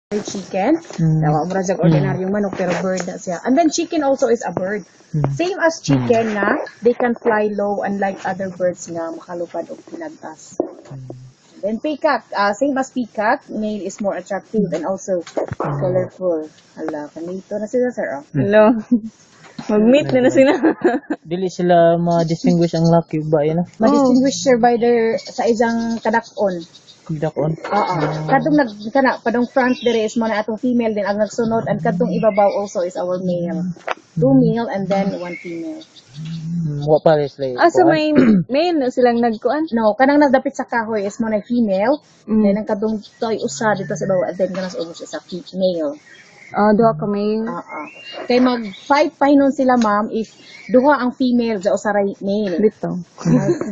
chicken. Tawa mo sa ordinaryong manok pero bird na siya. And then chicken also is a bird. Same as chicken na they can fly low unlike other birds nga makalupad o pinagtas. Then peacock, same as peacock, male is more attractive and also colorful. Hala, kanito na sila sir. Hello. Mag-meet na sila. Dili sila ma-distinguish ang lucky ba yan? Ma-distinguish sir by their sa isang kadakon. Dakon. Oo. Kadong padong front dire is mo na atong female din ang nagsunod and kadtong ibabaw also is our male. 2 male and then 1 female. Wa pa rin sila. So may male na silang nagkuan? No, kanang nagdapit sa kahoy is mo na female. Then ang kadtong toy usa dito sa bawo and then kanang sa ubos is a male. Duha ka male. Kay mag 5 pahinon sila ma'am if duha ang female sa usaray male. Dito.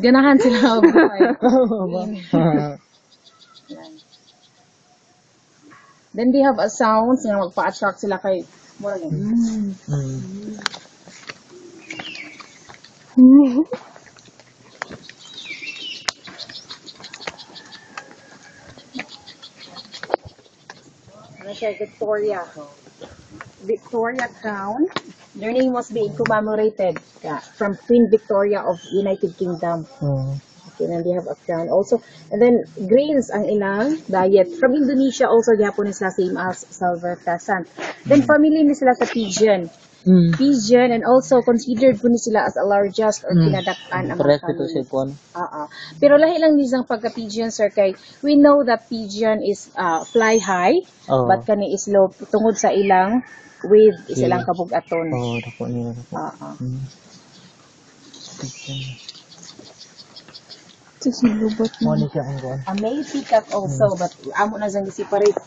Ganahan sila og 5. Then they have a sound nga magpa-attract sila kay mura gyud. Ano siya, Victoria Crown. Their name was being commemorated from Queen Victoria of United Kingdom. Okay, and they have a crown also. And then grains ang ilang diet. From Indonesia also gyapon sila same as silver pheasant. Then family ni sila sa pigeon. Pigeon and also considered po ni sila as a largest or pinadak-an ang mga family. Pero lahi lang nisang pagka-pigeon sir kay we know that pigeon is fly high but kani is low tungod sa ilang with silang kabug-aton. Dako nila. Mo ni siya ang kuan. May peacock also but amo na sang separate.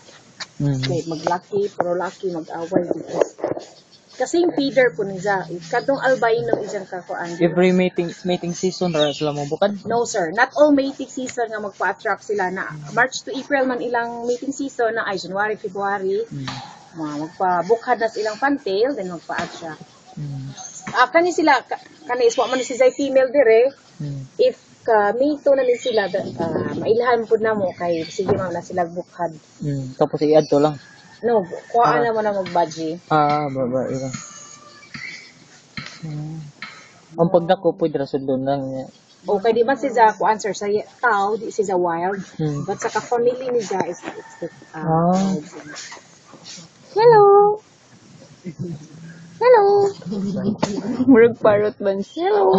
Okay, maglaki pero laki mag-away dito. Kasi yung feeder po niya, kadtong albino isang kakuan. Every mating season ra sila mo bukad? No sir, not all mating season nga magpa-attract sila na March to April man ilang mating season na ay January, February. Magpa-bukad na ilang fantail then magpa-attract. Kani sila kani iswa man si Zay female dire. If mito na ni sila mailhan pud namo kay sige man na sila bukad. Tapos i-add to lang. No, kuhaan na mo na mag-budgie. Babae lang. Ang pagdako pwede ra sudlon lang niya. Okay, di ba si Za ko answer sa tao, di si Za wild. But sa ka-family ni Za is it's the Hello. Hello. Murag parrot man. Hello.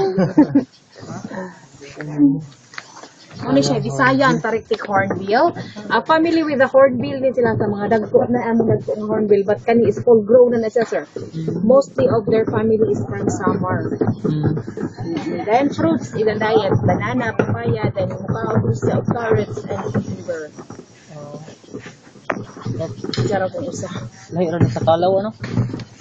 Ano siya, Visayan, Tariktik, Hornbill. Family with the hornbill din sila sa mga dagko na dagko ng hornbill. But kani is full grown na siya, sir. Mostly of their family is from summer. Then fruits in the diet, banana, papaya, then mukha, carrots, and cucumber. Sara po usa. Lahi ra sa kalaw ano?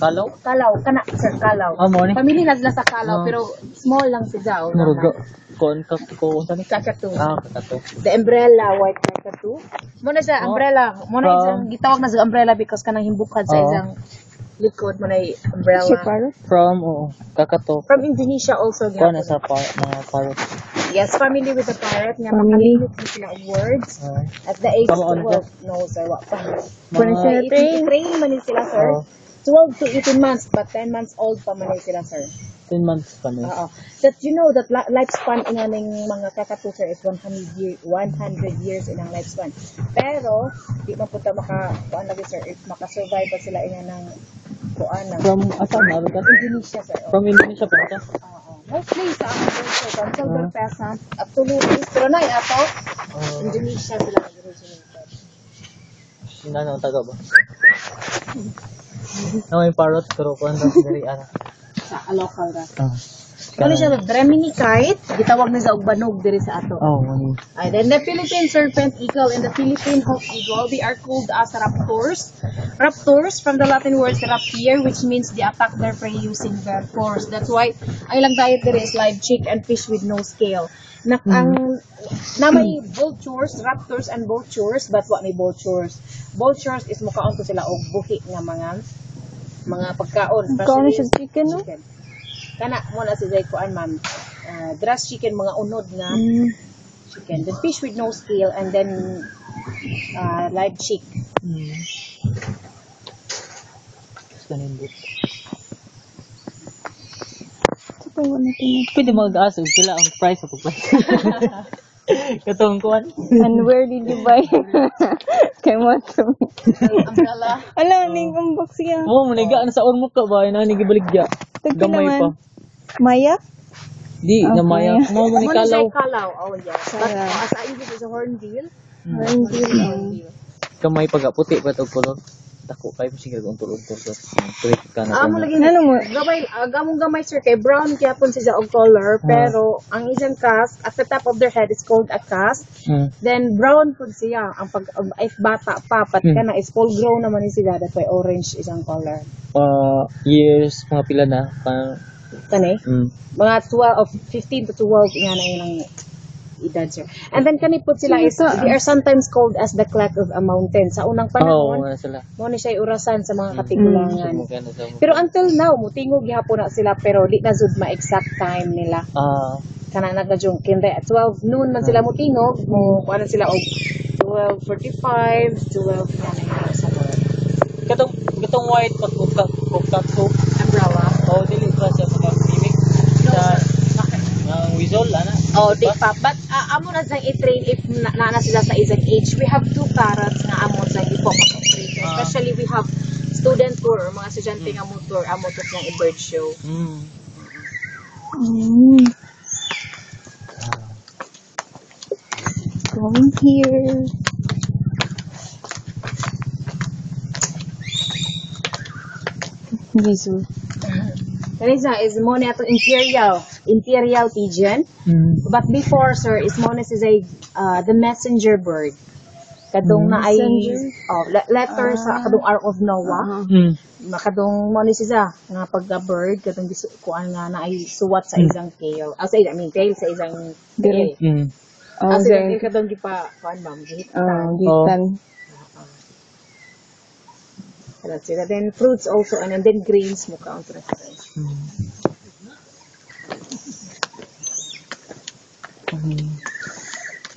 Kalaw? Kalaw, kana, sir, kalaw. Mo ni. Family na sila sa kalaw, pero small lang si Zao. Murugo. Ko unsa ni? Kakatu. Kakatu. The umbrella, white kakatu. Muna sa umbrella. Muna isang gitawag na sa umbrella because kanang himbukad sa isang likod mo na umbrella. From Kakato. From Indonesia also. Kuha na sa mga parrot. Yes, family with the parrot. Nga makalimit na sila of words. At the age of 12. No, sir. What pa? Train man sila, sir. 12 to 18 months, but 10 months old pa man sila, sir. 10 months pa na. That you know that lifespan ng mga kakatu sir is 100 years in ang lifespan. Pero di man punta kuan lagi sir if maka-survive pa sila ng kuan na. From asan na ka? Indonesia sir. From Indonesia pa ka? Mostly sa ang silver pheasant absolutely pero na ato Indonesia sila originated. Sinano taga ba? May parrot pero kuan daw dari ana. Sa local ra. Kani siya Bremini kite, gitawag na sa ugbanog diri sa ato. And then the Philippine serpent eagle and the Philippine hawk eagle, they are called as raptors. Raptors from the Latin word rapere, which means they attack their prey using their claws. That's why ang ilang diet diri is live chick and fish with no scale. May vultures, raptors and vultures, but what may vultures? Vultures is mukaon ko sila og buhi nga mga pagkaon. Kaon siya chicken, no? Kana mo na si Zay kuan ma'am. Grass chicken mga unod nga chicken. Then fish with no scale and then live chick. kanindot. Ito natin. Pwede mag-aas sila ang price sa pagprice. Katong kuan. And where did you buy? Kay mo to. Umbrella. Ala, ning unbox siya. Mo maniga na sa mo ka ba na ni gibaligya. Tagpi Gamay pa. naman. Maya? Di Okay. gamay. Mo Muna manikalaw. siya kalaw. Oh, yes. But as I use is a hornbill. Hindi lang. Gamay pag puti pa to color. Dako kay sige kung tulog-tulog. Tulik ka na. Amo lagi Ano mo? gamay, gamong gamay sir kay brown gyapon siya og color pero ang isang cast at the top of their head is called a cast. Then brown pud siya ang pag if bata pa pat kana is full grown naman ni sila that way orange isang color. Years mga pila na pa. Kani mga 12 of 15 to 12 nga na ilang edad sir. And then kani pud sila is they are sometimes called as the clef of a mountain. Sa unang panahon Wala sila. mo ni siya urasan sa mga katigulangan. Mukha na sa. Pero until now, mutingog gihapon na sila pero di na jud ma-exact time nila. Kana nagajong kinde 12 noon man sila mutingog, mo kuan sila og 12:45, 12 na sa work. Katong white pag kukak ko. Umbrella. Dili pa siya pag-mimic. Ang whistle ana. Oh, di pa. But amo na sang i-train if na sila sa isang age. We have 2 parrots nga amo sang i-focus on training. Especially we have student tour or mga estudyante nga motor, amo to sang i-bird show. Going here. Jesus. Kanisa is mo ni ato imperial pigeon. But before sir is mo ni siya the messenger bird. Kadong na ay letter sa kadong Ark of Noah. Makadong mo ni siya nga pagka-bird kadong kuan nga na ay suwat sa isang tail. Tail sa isang tail. Kasi kadong gipa kuan ma'am Gitan. That's it. Then fruits also and then grains mo count na sila.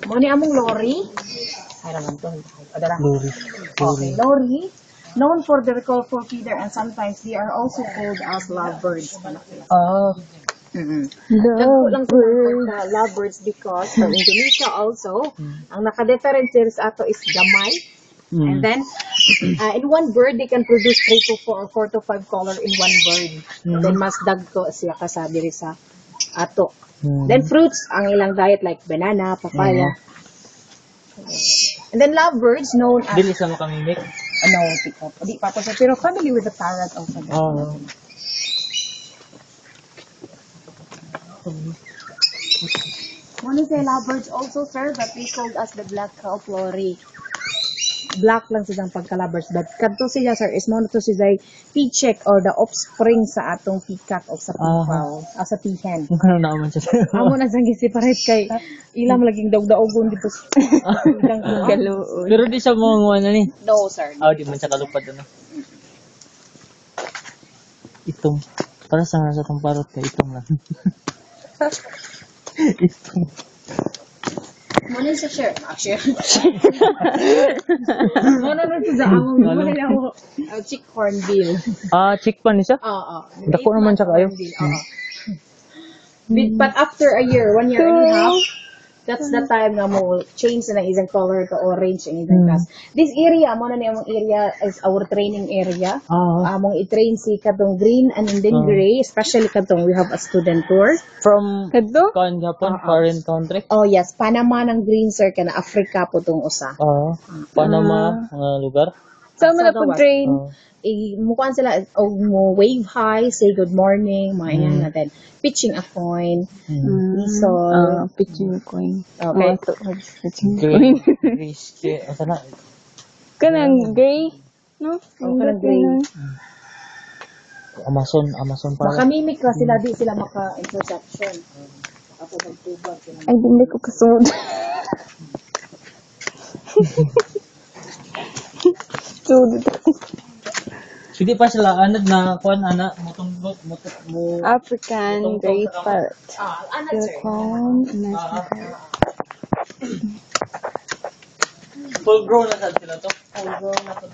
Mo ni among lorry. Ay naman to. Adara. Okay, lorry. Known for their colorful feeder and sometimes they are also called as lovebirds. Dagko lang sa lovebirds because from Indonesia also, ang naka-differentiate sa ato is gamay. And then, in one bird, they can produce 3 to 4 or 4 to 5 color in one bird. Then, mas dagko siya kasabi sa ato. Then, fruits, ang ilang diet like banana, papaya. And then, lovebirds known as... Dili sa mo kami mimic. No, di pa siya. Pero family with the parrot also. One is the lovebirds also, sir, that we called as the black cowflory. Black lang silang pagka-lovebirds. But kadto siya, sir, is mo na to siya peacock or the offspring sa atong peacock o sa peafowl. Sa peahen. Ano naman siya. Amo na sang separate kay ilang laging daog-daogon dito sa ilang Galoon. Pero di siya mo ano ni. No, sir. Di man siya kalupad ano. Itong. Para sa tong parot kay itong lang. Itong. Muna sa share. Share. Muna na siya among muna na ako. Chick hornbill. Chick pa ni siya? Oo. Dako naman siya kayo. But after a year, 1 year and a half, that's the time nga mo change na isang color to orange ang isang class. This area, mo na among area is our training area. Among i-train si katong green and then gray, especially katong we have a student tour. From Kadto? Japan, foreign country. Oh yes, Panama ng green sir kana Africa po tong usa. Panama, mga lugar. Saan mo na po train? Mukuan sila mo wave high, say good morning, mga yan natin. Pitching a coin. So, Pitching coin. okay. Pitching Green. coin. Risky. Asa na? Kanang gray? No? Kanang gray. Amazon para. Makamimik na sila, di sila maka-interception. Ako nagtubag. Ay, hindi ko kasunod. Sunod. Hindi pa sila anad na kuan ana motong mo African gray parrot. Anak sir. full grown na sad sila to. Full grown na to.